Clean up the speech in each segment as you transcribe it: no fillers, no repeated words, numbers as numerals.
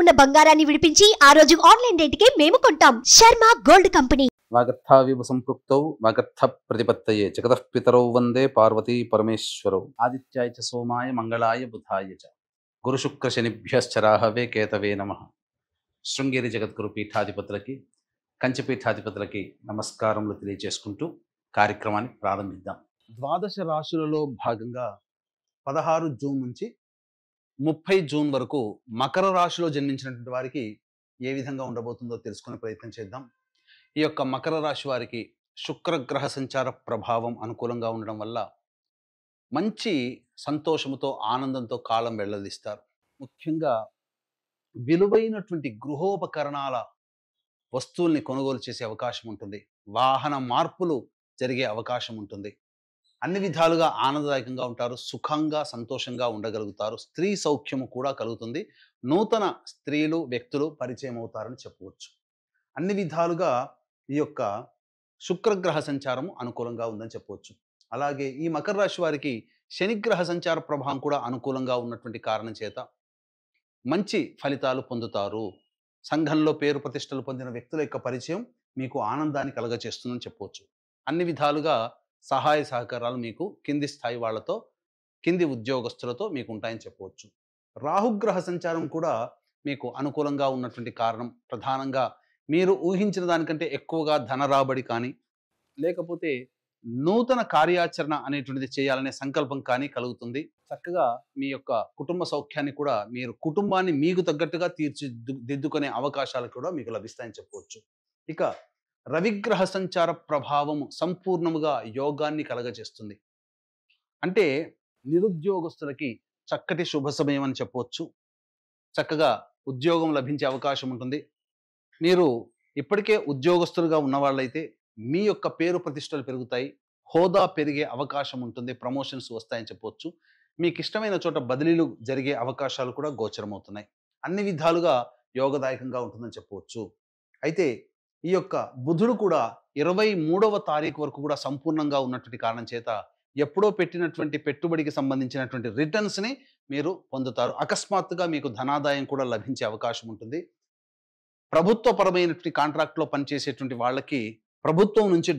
ఉన్న బంగారాన్ని విడిపించి ఆ రోజు ఆన్లైన్ రేటుకే మేము కొంటాం. Sharma gold company. వాగర్థావివ సంపృక్తౌ వాగర్థ ప్రతిపత్తయే జగతః పితరౌ వందే పార్వతీ పరమేశ్వరౌ ఆదిత్యాయ చ సోమాయ మంగళాయ బుధాయ చ గురుశుక్ర శనిభ్యశ్చ రాహవే కేతవే నమః. శృంగేరి జగద్గురు పీఠాధిపతులకి కంచి పీఠాధిపతులకి నమస్కారములు తెలియజేసుకుంటూ కార్యక్రమాన్ని ప్రారంభిద్దాం. ద్వాదశ రాశులలో భాగంగా 16 జూన్ నుంచి 30 జూన్ వరకు మకర రాశిలో జన్మించినటువంటి వారికి ఏ విధంగా ఉండబోతుందో తెలుసుకునే ప్రయత్నం చేద్దాం. ఈ యొక్క మకర రాశి వారికి శుక్రగ్రహ సంచార ప్రభావం అనుకూలంగా ఉండడం వల్ల మంచి సంతోషముతో ఆనందంతో కాలం వెళ్లదీస్తారు. ముఖ్యంగా విలువైనటువంటి గృహోపకరణాల వస్తువుల్ని కొనుగోలు చేసే అవకాశం ఉంటుంది. వాహన మార్పులు జరిగే అవకాశం ఉంటుంది. అన్ని విధాలుగా ఆనందదాయకంగా ఉంటారు. సుఖంగా సంతోషంగా ఉండగలుగుతారు. స్త్రీ సౌఖ్యము కూడా కలుగుతుంది. నూతన స్త్రీలు వ్యక్తులు పరిచయం అవుతారని చెప్పవచ్చు. అన్ని విధాలుగా ఈ యొక్క శుక్రగ్రహ సంచారము అనుకూలంగా ఉందని చెప్పవచ్చు. అలాగే ఈ మకర రాశి వారికి శనిగ్రహ సంచార ప్రభావం కూడా అనుకూలంగా ఉన్నటువంటి కారణం చేత మంచి ఫలితాలు పొందుతారు. సంఘంలో పేరు ప్రతిష్టలు పొందిన వ్యక్తుల యొక్క పరిచయం మీకు ఆనందాన్ని కలగజేస్తుందని చెప్పవచ్చు. అన్ని విధాలుగా సహాయ సహకారాలు మీకు కింది స్థాయి వాళ్ళతో, కింది ఉద్యోగస్తులతో మీకు ఉంటాయని చెప్పవచ్చు. రాహుగ్రహ సంచారం కూడా మీకు అనుకూలంగా ఉన్నటువంటి కారణం ప్రధానంగా మీరు ఊహించిన దానికంటే ఎక్కువగా ధన రాబడి కానీ, లేకపోతే నూతన కార్యాచరణ అనేటువంటిది చేయాలనే సంకల్పం కానీ కలుగుతుంది. చక్కగా మీ యొక్క కుటుంబ సౌఖ్యాన్ని కూడా మీరు కుటుంబాన్ని మీకు తగ్గట్టుగా తీర్చిదిద్దుకునే అవకాశాలు కూడా మీకు లభిస్తాయని చెప్పవచ్చు. ఇక రవిగ్రహ సంచార ప్రభావము సంపూర్ణముగా యోగాన్ని కలగజేస్తుంది. అంటే నిరుద్యోగస్తులకి చక్కటి శుభ సమయం అని చెప్పవచ్చు. చక్కగా ఉద్యోగం లభించే అవకాశం ఉంటుంది. మీరు ఇప్పటికే ఉద్యోగస్తులుగా ఉన్నవాళ్ళైతే మీ యొక్క పేరు ప్రతిష్టలు పెరుగుతాయి. హోదా పెరిగే అవకాశం ఉంటుంది. ప్రమోషన్స్ వస్తాయని చెప్పవచ్చు. మీకు ఇష్టమైన చోట బదిలీలు జరిగే అవకాశాలు కూడా గోచరమవుతున్నాయి. అన్ని విధాలుగా యోగదాయకంగా ఉంటుందని చెప్పవచ్చు. అయితే ఈ యొక్క బుధుడు కూడా 23వ తారీఖు వరకు కూడా సంపూర్ణంగా ఉన్నటువంటి కారణం చేత ఎప్పుడో పెట్టినటువంటి పెట్టుబడికి సంబంధించినటువంటి రిటర్న్స్ని మీరు పొందుతారు. అకస్మాత్తుగా మీకు ధనాదాయం కూడా లభించే అవకాశం ఉంటుంది. ప్రభుత్వపరమైనటువంటి కాంట్రాక్ట్లో పనిచేసేటువంటి వాళ్ళకి ప్రభుత్వం నుంచి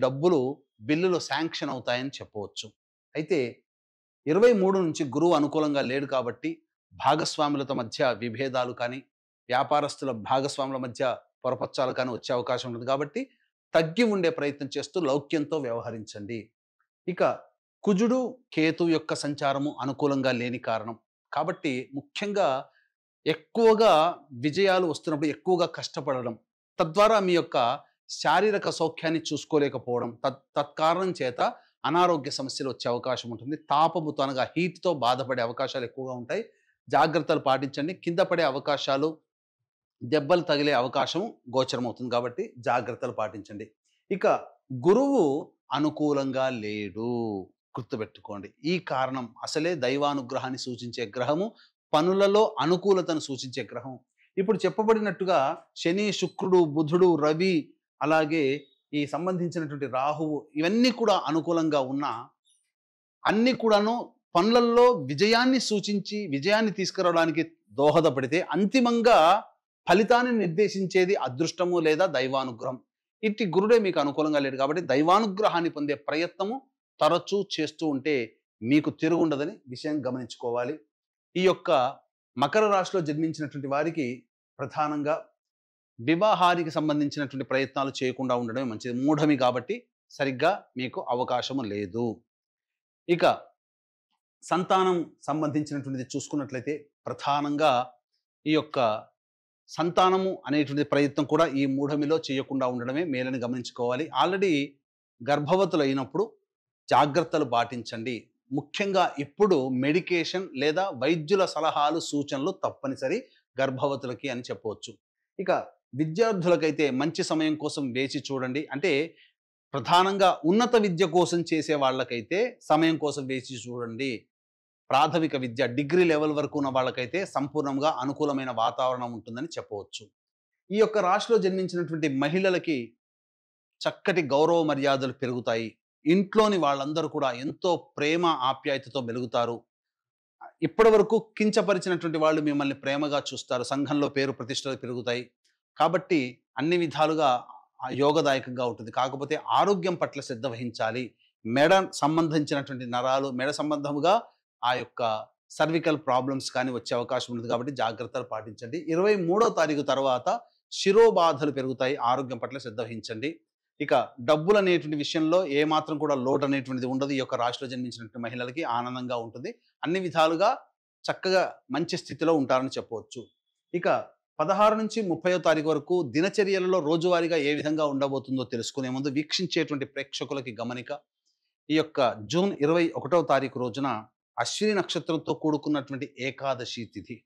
బిల్లులు శాంక్షన్ అవుతాయని చెప్పవచ్చు. అయితే 23 నుంచి గురువు అనుకూలంగా లేడు కాబట్టి భాగస్వాములతో మధ్య విభేదాలు కానీ, వ్యాపారస్తుల భాగస్వాముల మధ్య పొరపచ్చాలు కానీ వచ్చే అవకాశం ఉంటుంది. కాబట్టి తగ్గి ఉండే ప్రయత్నం చేస్తూ లౌక్యంతో వ్యవహరించండి. ఇక కుజుడు కేతు యొక్క సంచారము అనుకూలంగా లేని కారణం కాబట్టి ముఖ్యంగా ఎక్కువగా విజయాలు వస్తున్నప్పుడు ఎక్కువగా కష్టపడడం, తద్వారా మీ యొక్క శారీరక సౌఖ్యాన్ని చూసుకోలేకపోవడం, తత్కారణం చేత అనారోగ్య సమస్యలు వచ్చే అవకాశం ఉంటుంది. తాపముతో అనగా హీట్తో బాధపడే అవకాశాలు ఎక్కువగా ఉంటాయి. జాగ్రత్తలు పాటించండి. కింద పడే అవకాశాలు, దెబ్బలు తగిలే అవకాశం గోచరమవుతుంది. కాబట్టి జాగ్రత్తలు పాటించండి. ఇక గురువు అనుకూలంగా లేడు, గుర్తుపెట్టుకోండి. ఈ కారణం అసలే దైవానుగ్రహాన్ని సూచించే గ్రహము, పనులలో అనుకూలతను సూచించే గ్రహం. ఇప్పుడు చెప్పబడినట్టుగా శని, శుక్రుడు, బుధుడు, రవి, అలాగే ఈ సంబంధించినటువంటి రాహువు ఇవన్నీ కూడా అనుకూలంగా ఉన్నా అన్ని కూడాను పనులలో విజయాన్ని సూచించి విజయాన్ని తీసుకురావడానికి దోహదపడితే అంతిమంగా ఫలితాన్ని నిర్దేశించేది అదృష్టము లేదా దైవానుగ్రహం. ఇట్టి గురుడే మీకు అనుకూలంగా లేడు కాబట్టి దైవానుగ్రహాన్ని పొందే ప్రయత్నము తరచూ చేస్తూ ఉంటే మీకు తిరుగుండదని విషయం గమనించుకోవాలి. ఈ యొక్క మకర రాశిలో జన్మించినటువంటి వారికి ప్రధానంగా వివాహానికి సంబంధించినటువంటి ప్రయత్నాలు చేయకుండా ఉండడమే మంచిది. మూఢమి కాబట్టి సరిగ్గా మీకు అవకాశము లేదు. ఇక సంతానం సంబంధించినటువంటిది చూసుకున్నట్లయితే ప్రధానంగా ఈ యొక్క సంతానము అనేటువంటి ప్రయత్నం కూడా ఈ మూఢమిలో చేయకుండా ఉండడమే మేలని గమనించుకోవాలి. ఆల్రెడీ గర్భవతులు అయినప్పుడు జాగ్రత్తలు పాటించండి. ముఖ్యంగా ఇప్పుడు మెడికేషన్ లేదా వైద్యుల సలహాలు, సూచనలు తప్పనిసరి గర్భవతులకి అని చెప్పవచ్చు. ఇక విద్యార్థులకైతే మంచి సమయం కోసం వేచి చూడండి. అంటే ప్రధానంగా ఉన్నత విద్య కోసం చేసే వాళ్ళకైతే సమయం కోసం వేచి చూడండి. ప్రాథమిక విద్య డిగ్రీ లెవెల్ వరకు ఉన్న వాళ్ళకైతే సంపూర్ణంగా అనుకూలమైన వాతావరణం ఉంటుందని చెప్పవచ్చు. ఈ యొక్క రాశిలో జన్మించినటువంటి మహిళలకి చక్కటి గౌరవ మర్యాదలు పెరుగుతాయి. ఇంట్లోని వాళ్ళందరూ కూడా ఎంతో ప్రేమ ఆప్యాయతతో మెలుగుతారు. ఇప్పటి వరకు కించపరిచినటువంటి వాళ్ళు మిమ్మల్ని ప్రేమగా చూస్తారు, సంఘంలో పేరు ప్రతిష్టలు పెరుగుతాయి. కాబట్టి అన్ని విధాలుగా యోగదాయకంగా ఉంటుంది. కాకపోతే ఆరోగ్యం పట్ల శ్రద్ధ వహించాలి. మెడ సంబంధించినటువంటి నరాలు, మెడ సంబంధముగా ఆ యొక్క సర్వికల్ ప్రాబ్లమ్స్ కానీ వచ్చే అవకాశం ఉంటుంది. కాబట్టి జాగ్రత్తలు పాటించండి. 23వ తారీఖు తర్వాత శిరోబాధలు పెరుగుతాయి. ఆరోగ్యం పట్ల శ్రద్ధ వహించండి. ఇక డబ్బులు అనేటువంటి విషయంలో ఏమాత్రం కూడా లోటు అనేటువంటిది ఉండదు. ఈ యొక్క రాశిలో జన్మించినటువంటి మహిళలకి ఆనందంగా ఉంటుంది. అన్ని విధాలుగా చక్కగా మంచి స్థితిలో ఉంటారని చెప్పవచ్చు. ఇక 16 నుంచి 30వ తారీఖు వరకు దినచర్యలలో రోజువారీగా ఏ విధంగా ఉండబోతుందో తెలుసుకునే ముందు వీక్షించేటువంటి ప్రేక్షకులకి గమనిక. ఈ యొక్క జూన్ 21వ తారీఖు రోజున అశ్విని నక్షత్రంతో కూడుకున్నటువంటి ఏకాదశి తిథి.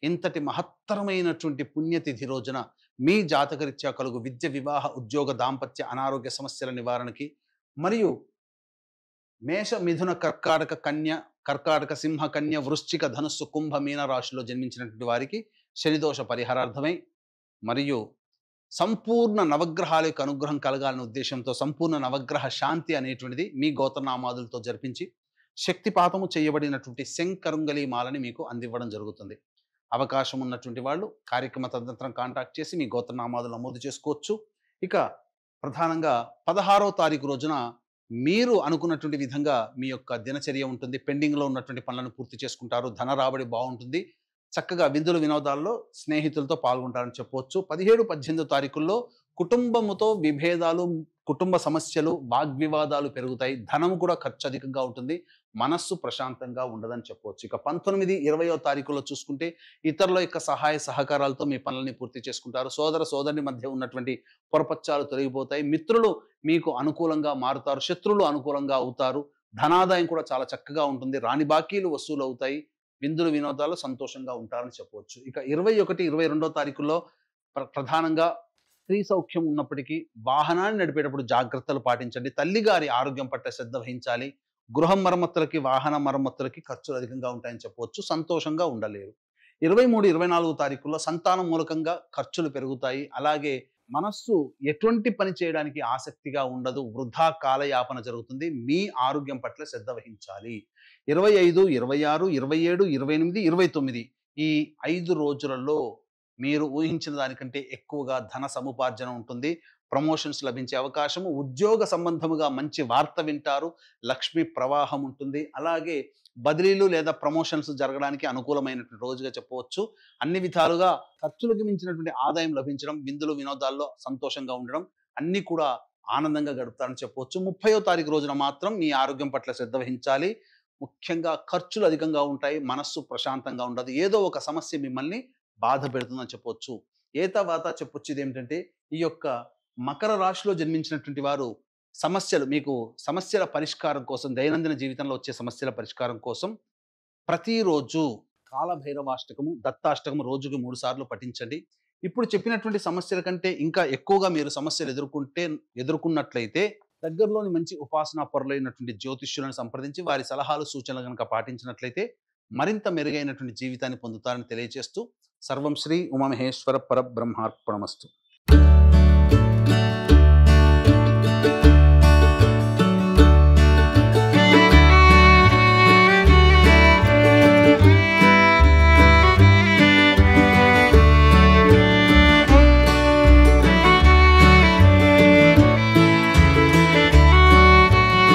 ఇంతటి మహత్తరమైనటువంటి పుణ్యతిథి రోజున మీ జాతకరీత్యా కలుగు విద్య, వివాహ, ఉద్యోగ, దాంపత్య, అనారోగ్య సమస్యల నివారణకి మరియు మేష, మిథున, కర్కాటక, సింహ, కన్య, వృశ్చిక, ధనుస్సు, కుంభ, మీన రాశిలో జన్మించినటువంటి వారికి శనిదోష పరిహారార్థమై మరియు సంపూర్ణ నవగ్రహాల యొక్క అనుగ్రహం కలగాలనే ఉద్దేశంతో సంపూర్ణ నవగ్రహ శాంతి అనేటువంటిది మీ గోత్రనామాదులతో జరిపించి శక్తిపాతము చేయబడినటువంటి శంకరుంగలి మాలని మీకు అందివ్వడం జరుగుతుంది. అవకాశం ఉన్నటువంటి వాళ్ళు కార్యక్రమ తదనంతరం కాంటాక్ట్ చేసి మీ గోత్రనామాదులు నమోదు చేసుకోవచ్చు. ఇక ప్రధానంగా 16వ తారీఖు రోజున మీరు అనుకున్నటువంటి విధంగా మీ యొక్క దినచర్య ఉంటుంది. పెండింగ్లో ఉన్నటువంటి పనులను పూర్తి చేసుకుంటారు. ధన రాబడి బాగుంటుంది. చక్కగా విందులు వినోదాల్లో స్నేహితులతో పాల్గొంటారని చెప్పవచ్చు. 17, 18 తారీఖుల్లో కుటుంబముతో విభేదాలు, కుటుంబ సమస్యలు, వాగ్వివాదాలు పెరుగుతాయి. ధనం కూడా ఖర్చు అధికంగా ఉంటుంది. మనస్సు ప్రశాంతంగా ఉండదని చెప్పవచ్చు. ఇక 19, 20వ తారీఖులో చూసుకుంటే ఇతరుల యొక్క సహాయ సహకారాలతో మీ పనులని పూర్తి చేసుకుంటారు. సోదర సోదరుని మధ్య ఉన్నటువంటి పొరపచ్చాలు తొలగిపోతాయి. మిత్రులు మీకు అనుకూలంగా మారుతారు. శత్రువులు అనుకూలంగా అవుతారు. ధనాదాయం కూడా చాలా చక్కగా ఉంటుంది. రాని బాకీలు వసూలు అవుతాయి. విందులు వినోదాలు సంతోషంగా ఉంటారని చెప్పవచ్చు. ఇక 21, 22వ తారీఖుల్లో ప్రధానంగా స్త్రీ సౌఖ్యం ఉన్నప్పటికీ వాహనాన్ని నడిపేటప్పుడు జాగ్రత్తలు పాటించండి. తల్లిగారి ఆరోగ్యం పట్ల శ్రద్ధ వహించాలి. గృహ మరమ్మతులకి, వాహన మరమ్మతులకి ఖర్చులు అధికంగా ఉంటాయని చెప్పవచ్చు. సంతోషంగా ఉండలేరు. 23, 24వ తారీఖుల్లో సంతానం మూలకంగా ఖర్చులు పెరుగుతాయి. అలాగే మనస్సు ఎటువంటి పని చేయడానికి ఆసక్తిగా ఉండదు. వృధా కాలయాపన జరుగుతుంది. మీ ఆరోగ్యం పట్ల శ్రద్ధ వహించాలి. 25, 26, 27, 28, 29 ఈ 5 రోజులలో మీరు ఊహించిన దానికంటే ఎక్కువగా ధన సముపార్జన ఉంటుంది. ప్రమోషన్స్ లభించే అవకాశము, ఉద్యోగ సంబంధముగా మంచి వార్త వింటారు. లక్ష్మీ ప్రవాహం ఉంటుంది. అలాగే బదిలీలు లేదా ప్రమోషన్స్ జరగడానికి అనుకూలమైనటువంటి రోజుగా చెప్పవచ్చు. అన్ని విధాలుగా ఖర్చులకు మించినటువంటి ఆదాయం లభించడం, విందులు వినోదాల్లో సంతోషంగా ఉండడం అన్ని కూడా ఆనందంగా గడుపుతారని చెప్పవచ్చు. 30వ తారీఖు రోజున మాత్రం మీ ఆరోగ్యం పట్ల శ్రద్ధ వహించాలి. ముఖ్యంగా ఖర్చులు అధికంగా ఉంటాయి. మనస్సు ప్రశాంతంగా ఉండదు. ఏదో ఒక సమస్య మిమ్మల్ని బాధ పెడుతుందని చెప్పవచ్చు. ఏతవాత చెప్పొచ్చు ఇదేమిటంటే ఈ యొక్క మకర రాశిలో జన్మించినటువంటి వారు మీకు సమస్యల పరిష్కారం కోసం, దైనందిన జీవితంలో వచ్చే సమస్యల పరిష్కారం కోసం ప్రతిరోజు కాలభైరవాష్టకము, దత్తాష్టకము రోజుకు 3 సార్లు పఠించండి. ఇప్పుడు చెప్పినటువంటి సమస్యల కంటే ఇంకా ఎక్కువగా మీరు సమస్యలు ఎదుర్కొన్నట్లయితే దగ్గరలోని మంచి ఉపాసనా పరులైనటువంటి జ్యోతిష్యులను సంప్రదించి వారి సలహాలు, సూచనలు కనుక పాటించినట్లయితే మరింత మెరుగైనటువంటి జీవితాన్ని పొందుతారని తెలియజేస్తూ సర్వం శ్రీ ఉమామహేశ్వర పరబ్రహ్మార్పణమస్తు.